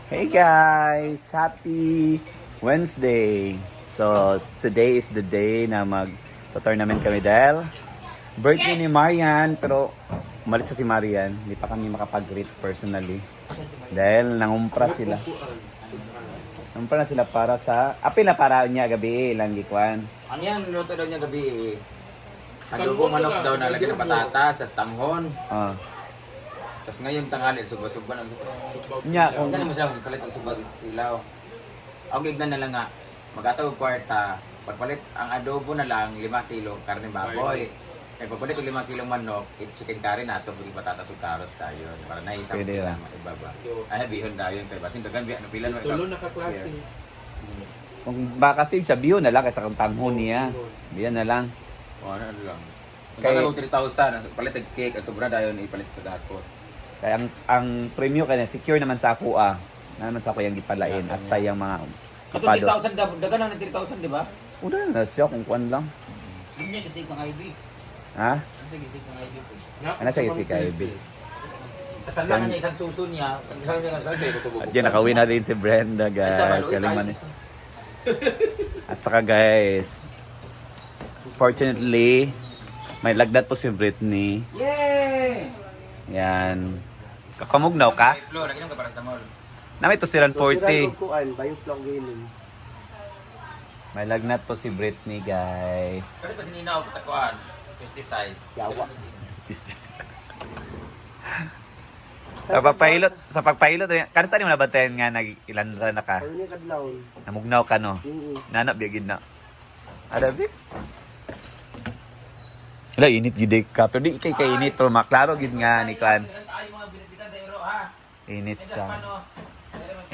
Hey guys! Happy Wednesday! So, today is the day na mag-tournament kami dahil birthday ni Marian, pero umalis na si Marian. Hindi pa kami makapag-greet personally dahil nangumpra sila. Nangumpra na sila para sa... Apil na para niya gabi, ilang gikwan. Ang yan, luto daw niya gabi. Adobo manok daw na lagyan ng patatas, tas tanghon. Tapos ngayon tanghali, suba-suba ng Nya, kung... Hindi naman siya magpalit ang suba ilaw. Ang ignan na lang nga, magkatawag kwarta, pagpalit ang adobo na lang, 5 kilo, karne baboy. Eh, pagpalit ang 5 kilong manok, chicken curry na ito, biging patatas o carrots tayo. Para naisang Pwede lang, lang. ibaba. Ay, bihon tayo yung kay Basin. Dagan, biyan, pilan mo ikaw. Tulo nakaklase. Kung baka kasi siya biyo na lang kaysa kung tanghon niya. Biyan na lang. O, ano lang. Kay- Kaya 3,000, palit ang cake, ang sobra dayon, ipalit sa dako. Kaya ang premium kanya secure naman sa ako na naman sa ako yung gipalain hasta yung mga Ito kapado. 3,000, dagan lang ng 3,000, di ba? Una na siya kung kuan lang. Hindi kasi pang IB. Ha? Kasi kasi pang IB po. Ano siya si Kaibi? Kasan lang niya isang suso niya. At yan nakauwi na din si Brenda guys. Galing man. At saka guys, fortunately may lagnat po si Britney. Yay! Yan. Kakamugnaw ka? Flo, lagi nang kaparastamol. Na may tusiran 40. Kuan, bioflow gaming. May lagnat po si Britney guys. Pwede pa sininaw katakuan. Pesticide. Yawa. Business. Sa pagpahilot, kan saan mo nabantayan nga nag-ilan na ka? Ano yung kadlaw? Namugnaw ka no? Nanap biyagid na. Arabi? Wala, init gid ka. Pero di ikay kainit. Pero maklaro gid nga ni Kwan. Init sa.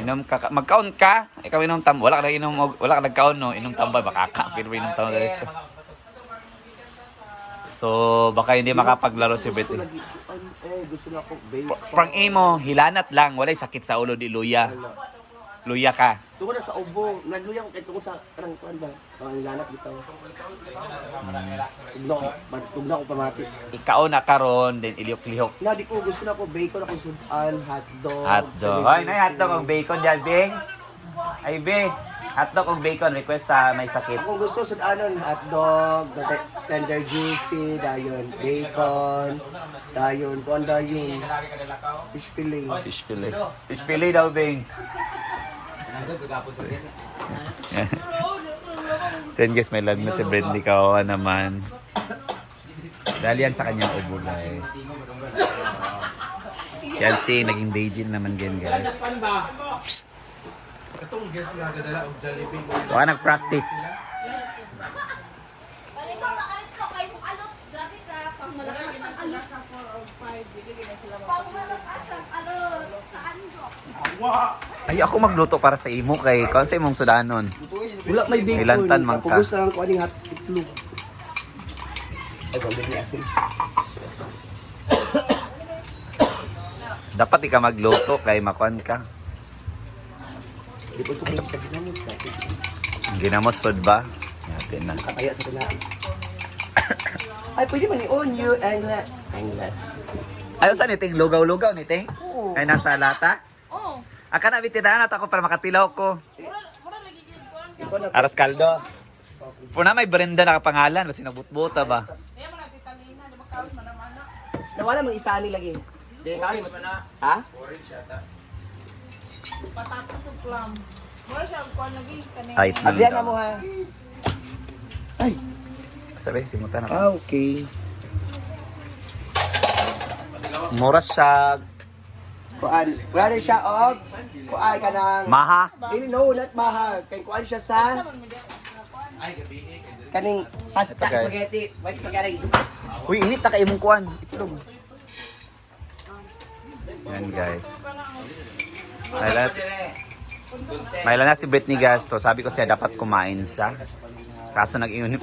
Inom ka. Magkaon ka. Ikaw inom tam. Wala ka inom. Wala ka nagkaon no. Inom tambay. Makaka. Pero inom tambay diretso. So, baka hindi makapaglaro si Britney. Gusto na ako bake. Prang imo, hilanat lang. Walay sakit sa ulo di luya. Luya ka. Tungkol na sa ubo. Nagluya ko kay tungkol sa karang kuan ba? Ang lanap dito. Tugna ko pamati. Ikaw na karon then iliyok-lihok. Na di ko gusto na ako bacon ako sudan, hotdog. Hotdog. Ay, nay hotdog og bacon diyan, Bing. Ay, Bing. Hotdog og bacon request sa may sakit. Ako gusto sudanon hotdog, tender juicy, dayon bacon, dayon kuan dayon fish fillet. Fish fillet. Fish fillet daw, Bing. So yun guys, may lagnat si Britney kawawa naman. Dahil yan sa kanyang ubo guys. Si Elsie naging Beijing naman din guys. Psst. Wala nag-practice. Ay, ako magluto para sa imo kay kung sa imong sudanon. Wala may bacon. Ilantan man ka. Ako gusto lang ko aning hot itlog. Ay, balik ni asin. Dapat ika magluto kay makuan ka. Di ko tukoy sa ginamos ka. Ginamos pod ba? Yatin na. Kataya sa kanya. Ay, pwede man i-on you, Anglet. Anglet. Ayaw saan iting lugaw-lugaw ni Ting? Oo. Ay nasa lata? Oh, Aka na bitirahan at ako para makatilaw ko. mura lagi gid kuan. Ikaw na. Aras kaldo. Puna may Brenda nakapangalan, basi nabutbuta ba? Kaya man natin talina, di ba kawin man naman na. Nawala mang isali lagi. Di kami. Orange man na. Ha? Orange yata. Patatas ug plum. Mura siya og kuan lagi kani. Ay, Adrian na mo ha. Ay. Sabi, simutan ako. Okay. Mura siya. Kuan. Kuan siya og. Kuan ka ng. Maha. Dili no, not mahal. Kay kuan siya sa kaning pasta Ito, guys. spaghetti. White spaghetti. Uy, init na kayo mong kuwan. Itlog. Yan guys. May lagnat si Britney guys, pero sabi ko siya dapat kumain siya. Kaso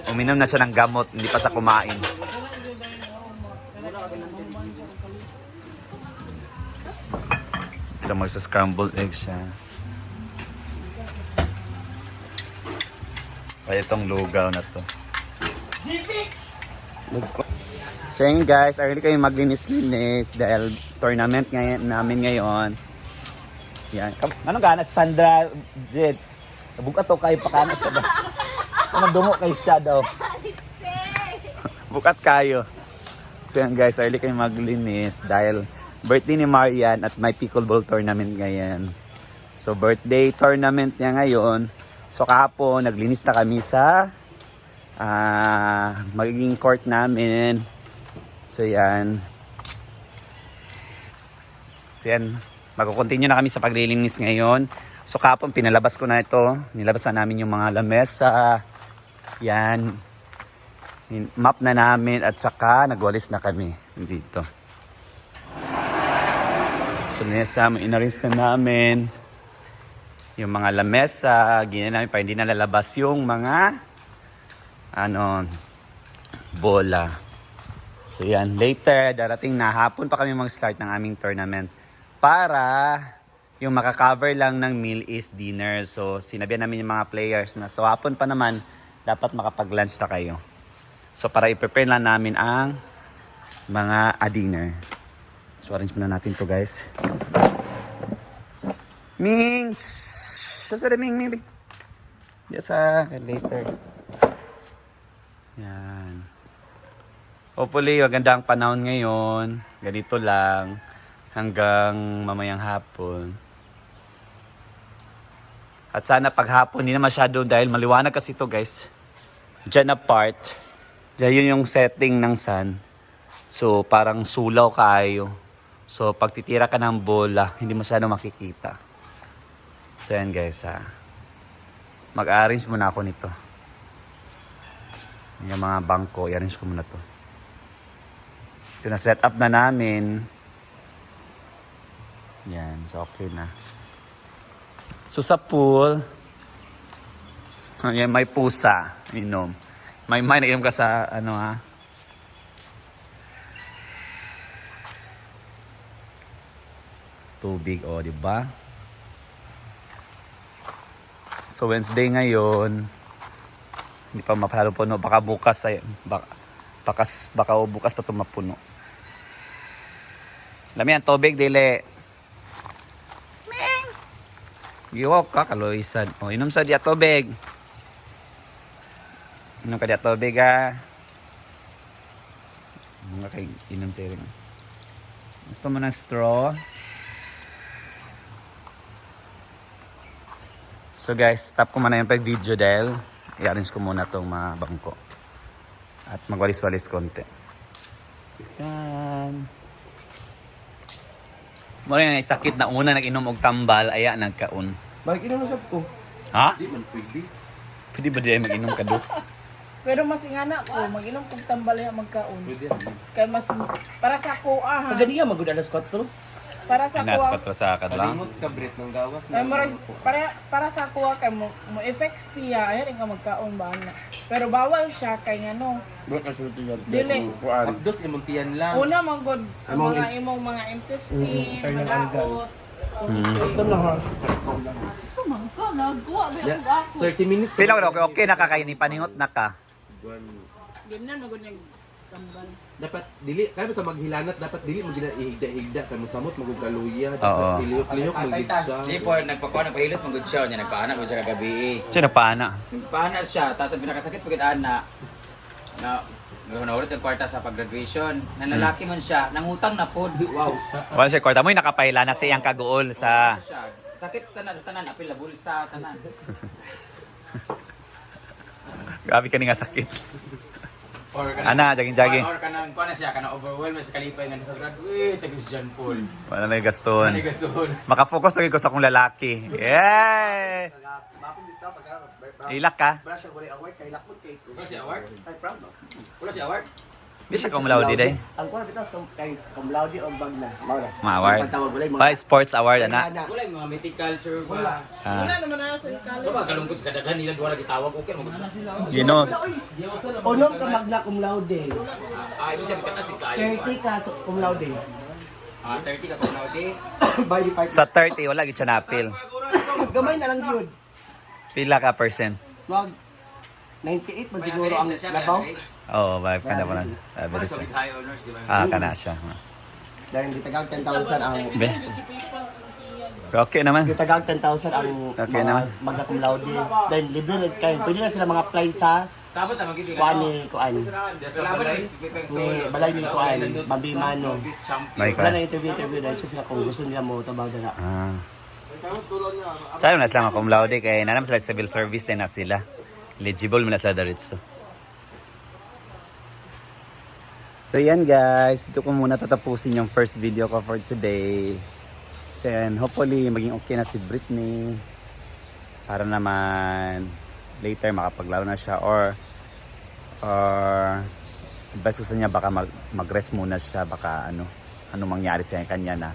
uminom na siya ng gamot, hindi pa siya kumain. So magsa-scrambled egg siya. Ay, itong lugaw na to. So yun guys, early kayo maglinis-linis dahil tournament namin ngayon. Yan. Ano ka? Sandra Jet. Buka to kayo pakana siya ba? Ano dungo kay siya daw. Bukat kayo. So yan guys, early kayo maglinis dahil birthday ni Marian at may pickleball tournament ngayon. So birthday tournament niya ngayon. So kahapon naglinis na kami sa magiging court namin. So yan. So yan. Magko-continue na kami sa paglilinis ngayon. So kahapon pinalabas ko na ito. Nilabas na namin yung mga lamesa. Yan. Map na namin at saka nagwalis na kami dito. So inarinse na namin yung mga lamesa. Gina namin para hindi na lalabas yung mga bola. So yan, later darating na hapon pa kami mag-start ng aming tournament para yung makakover lang ng meal is dinner. So sinabihan namin yung mga players na so hapon pa naman dapat makapag-lunch na kayo. So para i-prepare lang namin ang mga dinner. So arrange muna natin to guys. Ming! Sasa Ming, Ming. Yes, later. Yan. Hopefully, maganda ang panahon ngayon. Ganito lang. Hanggang mamayang hapon. At sana paghapon, hindi na masyado dahil maliwanag kasi ito guys. Diyan na part. Diyan yun yung setting ng sun. So, parang sulaw kayo. So, pag titira ka ng bola, hindi masyado makikita. So, yan guys mag-arrange muna ako nito. Yung mga bangko, i-arrange ko muna to. Ito na set up na namin. Yan, so okay na. So sa pool, yan, may pusa, inom. May nainom ka sa tubig, di ba? So Wednesday ngayon, hindi pa mapalo puno, baka bukas baka bukas pa ito mapuno. Lami ang tubig, dili. Ming! Giwak ka, kaloisan. Inom sa diya tubig. Inom ka diya tubig, Mga kay inom sa rin. Gusto mo ng straw? So guys, stop ko muna yung pag-video dahil i-arrange ko muna itong mga bangko. At magwalis-walis konti. Yan. Muna yung sakit na una nag-inom og tambal, aya nagkaon. Bakit inamasap ko? Ha? Di man pwede. Pwede ba di mag-inom ka do? Pero mas ingana ko, mag-inom kong tambal yung magkaon. Pwede. Kaya mas, para sa ko ha. Pag ganyan, mag-good alas 4. Para sa ko Inas ka to sa kadlang. Kalimot ka, Brit, ng gawas. Ay, para sa kuha kay mo effect siya, ayan nga magkaon ba na. Pero bawal siya kay ngano. Bakit kasulti yan? Dili. Abdos, limuntiyan lang. Una man god ang mga imong mga intestine, malaot. Ito na ha. Mangka nagkuha ba yung ako. 30 minutes. Pila ko okay nakakain paningot na ka. Ganyan magod yung tambal. Dapat dili kaya bitaw maghilanat dapat dili mo gina ihigda-higda kay mosamot magugkaluya Oo. dapat iliyok-liyok magigda. Di po, nagpahilot mong good show niya, nagpaana mo siya kagabi. Sino paana? Nagpaana siya, tapos ang pinakasakit pagkat ana, na naulit yung kwarta sa pag-graduation. Nanlalaki man siya, nangutang na po. Wow. Wala siya kwarta mo nakapailanak sa iyang kagool sa Siya. Sakit tanan, apil na bulsa, tanan. grabe ka nga sakit. Or Ana, jogging-jogging. Or kanang kuha na siya, kanang overwhelmed sa kalipay nga nakagraduate, tagos John Paul. Wala na yung gaston. Ano yung gastuhon? Makafocus lagi ko sa akong lalaki. Yay! Bakit dito, pag Ilak ka? brush ang wala away, kay lakot kay ko. Wala si award? Ay, proud no? Wala si award? Di siya kumulaw di day. Ang kuha dito, kay cum laude o bag na. Mawala. Ma-award. Pagtawag wala yung Pa sports award ana. Wala yung mga mythiculture ba? Wala naman na sa Ito college. ba, kalungkot sa kadagan nila, wala gitawag, okay. Ginos. Unong ka magna cum laude. Ibig sabihin ka kasi kayo. 30 ka sa cum laude. 30 ka pa na, okay? By the part. Sa 30 wala gid siya napil. Gamay na lang yun. Pila ka percent? Wag 98 ba siguro ang labaw? Oo, vibe ka na pa lang. Wala sa big high honors, di ba? Kana siya. Dahil hindi tagang 10,000 ang Be. Okay naman. Yung tagag 10,000 ang Okay mga naman. magna cum laude. Then libre rin kayo. Pwede na sila mga apply sa Kabot na magiging kuan ni kuan. Salamat Ni balay ni kuan, Mabimano. May Wala ka. na interview dahil sila kung gusto nila mo tabagan na. Ah. Sabi na sila cum laude kay nanam sila civil service din na sila. Eligible mo na sa diretso. So yan guys, dito ko muna tatapusin yung first video ko for today. So yan, hopefully maging okay na si Britney. Para naman later makapaglaro na siya or advice ko sa niya baka mag-rest muna siya, baka ano mangyari sa kanya na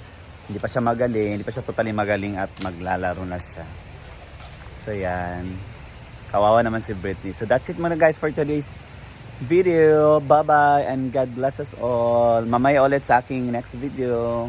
hindi pa siya magaling, hindi pa siya totally magaling at maglalaro na siya. So yan, kawawa naman si Britney. So that's it muna guys for today's video. Bye bye and God bless us all. Mamaya ulit sa aking next video.